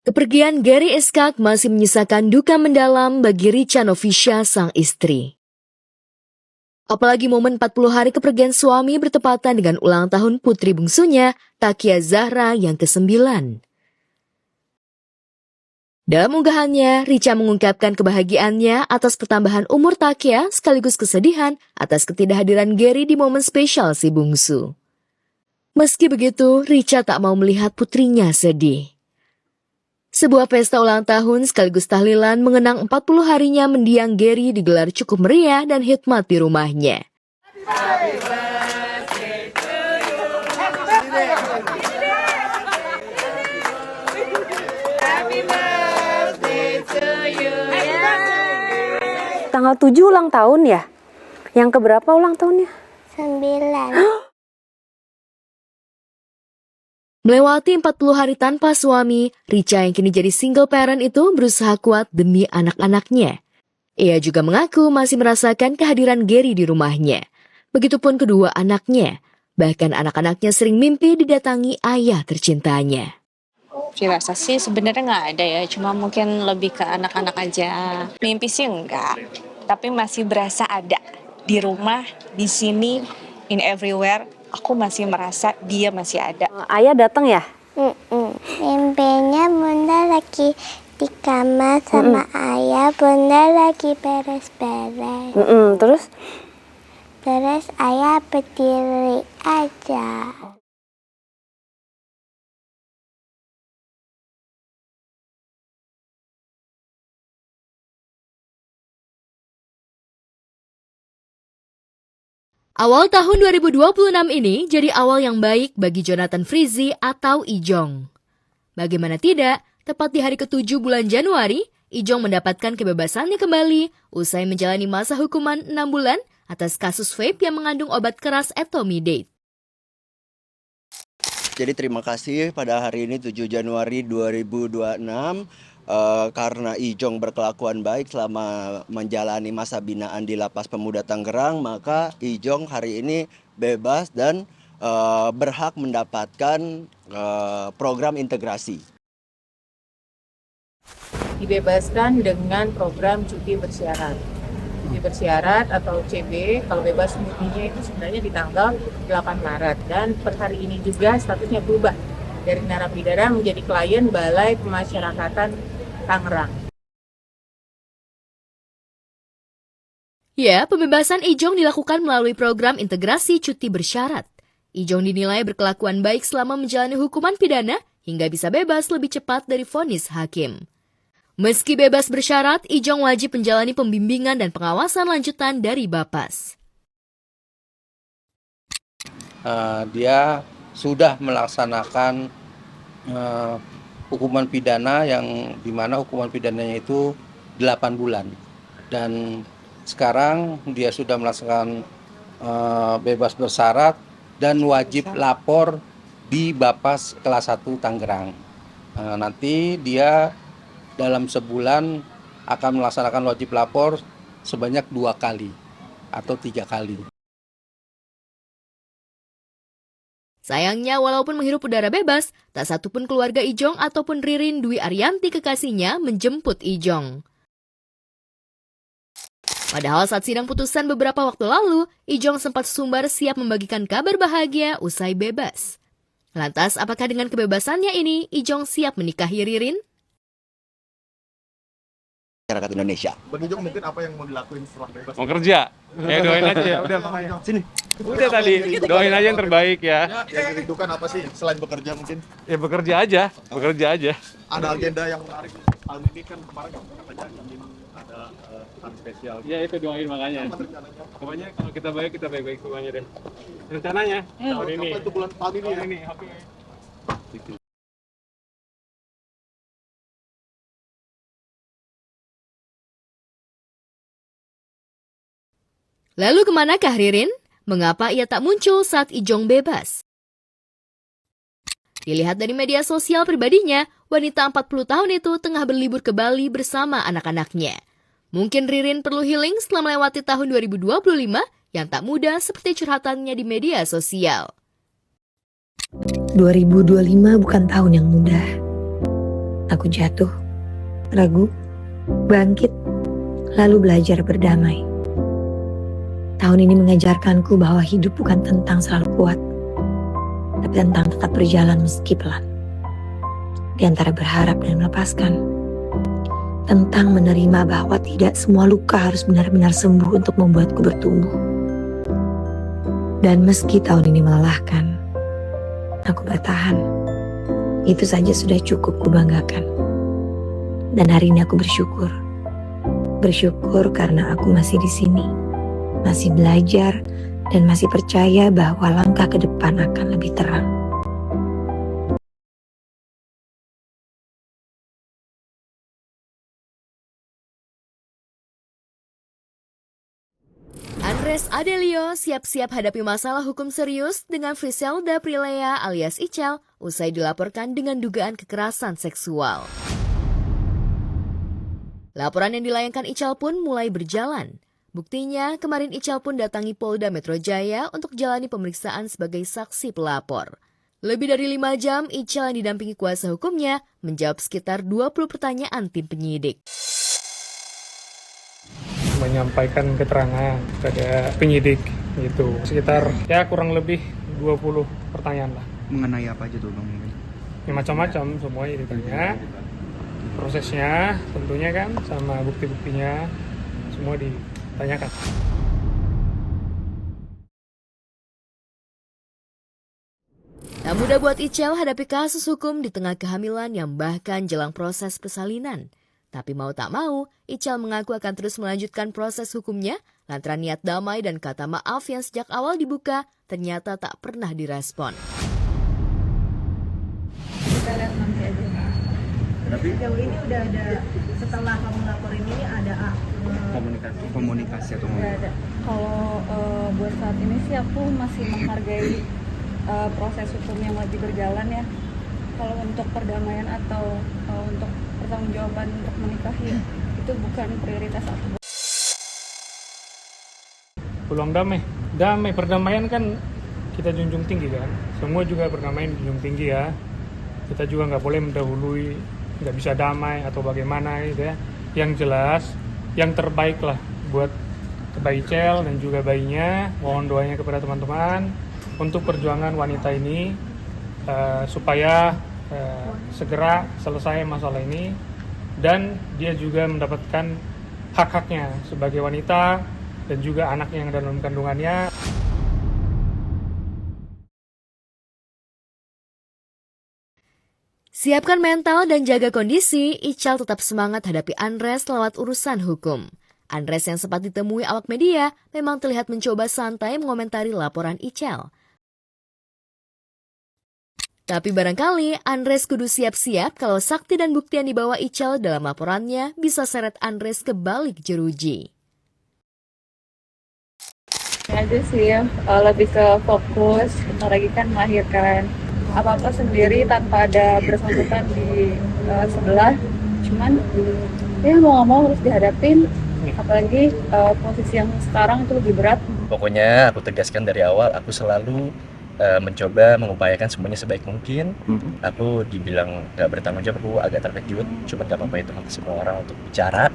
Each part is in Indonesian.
Kepergian Gary Iskak masih menyisakan duka mendalam bagi Richa Novisha, sang istri. Apalagi momen 40 hari kepergian suami bertepatan dengan ulang tahun putri bungsunya, Takia Zahra yang ke-9. Dalam unggahannya, Richa mengungkapkan kebahagiaannya atas pertambahan umur Takia sekaligus kesedihan atas ketidakhadiran Gary di momen spesial si bungsu. Meski begitu, Richa tak mau melihat putrinya sedih. Sebuah pesta ulang tahun sekaligus tahlilan mengenang 40 harinya mendiang Gary digelar cukup meriah dan hikmat di rumahnya. Tanggal 7 ulang tahun ya? Yang keberapa ulang tahunnya? 9. Melewati 40 hari tanpa suami, Richa yang kini jadi single parent itu berusaha kuat demi anak-anaknya. Ia juga mengaku masih merasakan kehadiran Gary di rumahnya. Begitupun kedua anaknya. Bahkan anak-anaknya sering mimpi didatangi ayah tercintanya. Firasa sih sebenarnya nggak ada ya, cuma mungkin lebih ke anak-anak aja. Mimpi sih enggak, tapi masih berasa ada di rumah, di sini, in everywhere. Aku masih merasa dia masih ada. Ayah datang ya? Mimpinya bunda lagi di kamar sama ayah, bunda lagi beres-beres. Terus? Terus ayah berdiri aja. Awal tahun 2026 ini jadi awal yang baik bagi Jonathan Frizzy atau Ijong. Bagaimana tidak, tepat di hari ke-7 bulan Januari, Ijong mendapatkan kebebasannya kembali usai menjalani masa hukuman 6 bulan atas kasus vape yang mengandung obat keras etomidate. Jadi terima kasih pada hari ini 7 Januari 2026 karena Ijong berkelakuan baik selama menjalani masa binaan di Lapas Pemuda Tangerang, maka Ijong hari ini bebas dan berhak mendapatkan program integrasi. Dibebaskan dengan program cuti bersyarat. Cuti bersyarat atau CB, kalau bebas murninya itu sebenarnya di tanggal 8 Maret. Dan per hari ini juga statusnya berubah dari narapidana menjadi klien Balai Pemasyarakatan Tangerang. Ya, pembebasan Ijong dilakukan melalui program integrasi cuti bersyarat. Ijong dinilai berkelakuan baik selama menjalani hukuman pidana hingga bisa bebas lebih cepat dari vonis hakim. Meski bebas bersyarat, Ijong wajib menjalani pembimbingan dan pengawasan lanjutan dari Bapas. Dia sudah melaksanakan hukuman pidana yang dimana hukuman pidananya itu 8 bulan. Dan sekarang dia sudah melaksanakan bebas bersyarat dan wajib lapor di Bapas kelas 1 Tangerang. Nanti dia dalam sebulan akan melaksanakan wajib lapor sebanyak 2 kali atau 3 kali. Sayangnya, walaupun menghirup udara bebas, tak satupun keluarga Ijong ataupun Ririn Dwi Arianti kekasihnya menjemput Ijong. Padahal saat sidang putusan beberapa waktu lalu, Ijong sempat sumbar siap membagikan kabar bahagia usai bebas. Lantas, apakah dengan kebebasannya ini, Ijong siap menikahi Ririn? Masyarakat Indonesia. Bagi Jong mungkin apa yang mau dilakuin setelah bebas? Mau kerja? Ya doain aja ya. Udah makanya. Sini. Udah tadi, doain aja yang terbaik ya. Yang dirindukan apa sih selain bekerja mungkin? Ya bekerja aja. Ada agenda yang menarik tahun ini kan kemarin katanya ingin ada hari spesial. Ya itu doain makanya. Pokoknya kalau kita baik-baik semuanya deh. Rencananya tahun ini. Apa itu bulan tahun ini? Ini, oke. Lalu kemanakah Ririn? Mengapa ia tak muncul saat Ijong bebas? Dilihat dari media sosial pribadinya, wanita 40 tahun itu tengah berlibur ke Bali bersama anak-anaknya. Mungkin Ririn perlu healing setelah melewati tahun 2025 yang tak mudah seperti curhatannya di media sosial. 2025 bukan tahun yang mudah. Aku jatuh, ragu, bangkit, lalu belajar berdamai. Tahun ini mengajarkanku bahwa hidup bukan tentang selalu kuat, tapi tentang tetap berjalan meski pelan. Di antara berharap dan melepaskan. Tentang menerima bahwa tidak semua luka harus benar-benar sembuh untuk membuatku bertumbuh. Dan meski tahun ini melelahkan, aku bertahan. Itu saja sudah cukup kubanggakan. Dan hari ini aku bersyukur. Bersyukur karena aku masih di sini. Masih belajar dan masih percaya bahwa langkah ke depan akan lebih terang. Andres Adelio siap-siap hadapi masalah hukum serius dengan Friselda Prilea alias Ichal usai dilaporkan dengan dugaan kekerasan seksual. Laporan yang dilayangkan Ichal pun mulai berjalan. Buktinya, kemarin Ichal pun datangi Polda Metro Jaya untuk jalani pemeriksaan sebagai saksi pelapor. Lebih dari 5 jam, Ichal yang didampingi kuasa hukumnya menjawab sekitar 20 pertanyaan tim penyidik. Menyampaikan keterangan kepada penyidik gitu. Sekitar ya kurang lebih 20 pertanyaan lah. Mengenai apa aja tuh Bang? Ya, macam-macam semuanya ditanya. Prosesnya tentunya kan sama bukti-buktinya semua ditanyakan. Tak mudah buat Ichal hadapi kasus hukum di tengah kehamilan yang bahkan jelang proses persalinan. Tapi mau tak mau, Ichal mengaku akan terus melanjutkan proses hukumnya lantaran niat damai dan kata maaf yang sejak awal dibuka ternyata tak pernah direspon. Kita lihat nanti aja. Tapi sejauh ini udah ada, setelah kamu lapor ini ada komunikasi atau nggak ada. Kalau buat saat ini sih aku masih menghargai proses hukum yang lagi berjalan ya. Kalau untuk perdamaian atau untuk pertanggungjawaban untuk menikahi itu bukan prioritas aku. Peluang damai, perdamaian kan kita junjung tinggi kan. Semua juga perdamaian junjung tinggi ya. Kita juga nggak boleh mendahului, nggak bisa damai atau bagaimana gitu ya. Yang jelas, yang terbaik lah buat Mbak Ichal dan juga bayinya. Mohon doanya kepada teman-teman untuk perjuangan wanita ini supaya segera selesai masalah ini dan dia juga mendapatkan hak-haknya sebagai wanita dan juga anaknya yang dalam kandungannya. Siapkan mental dan jaga kondisi, Ichal tetap semangat hadapi Andres lewat urusan hukum. Andres yang sempat ditemui awak media memang terlihat mencoba santai mengomentari laporan Ichal. Tapi barangkali Andres kudu siap-siap kalau sakti dan bukti yang dibawa Ichal dalam laporannya bisa seret Andres ke balik jeruji. Aja sih ya, lebih ke fokus, bentar lagi kan melahirkan apa-apa sendiri tanpa ada bersangkutan di sebelah. Cuman ya mau nggak mau harus dihadapin, apalagi posisi yang sekarang itu lebih berat. Pokoknya aku tegaskan dari awal, aku selalu mencoba mengupayakan semuanya sebaik mungkin. Aku dibilang nggak bertanggung jawab, aku agak terkejut. Cuma nggak apa-apa, itu hak semua orang untuk bicara.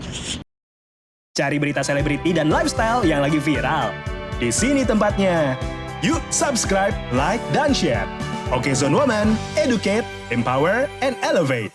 Cari berita selebriti dan lifestyle yang lagi viral. Di sini tempatnya. Yuk subscribe, like, dan share. Oke Zone Woman, educate, empower, and elevate.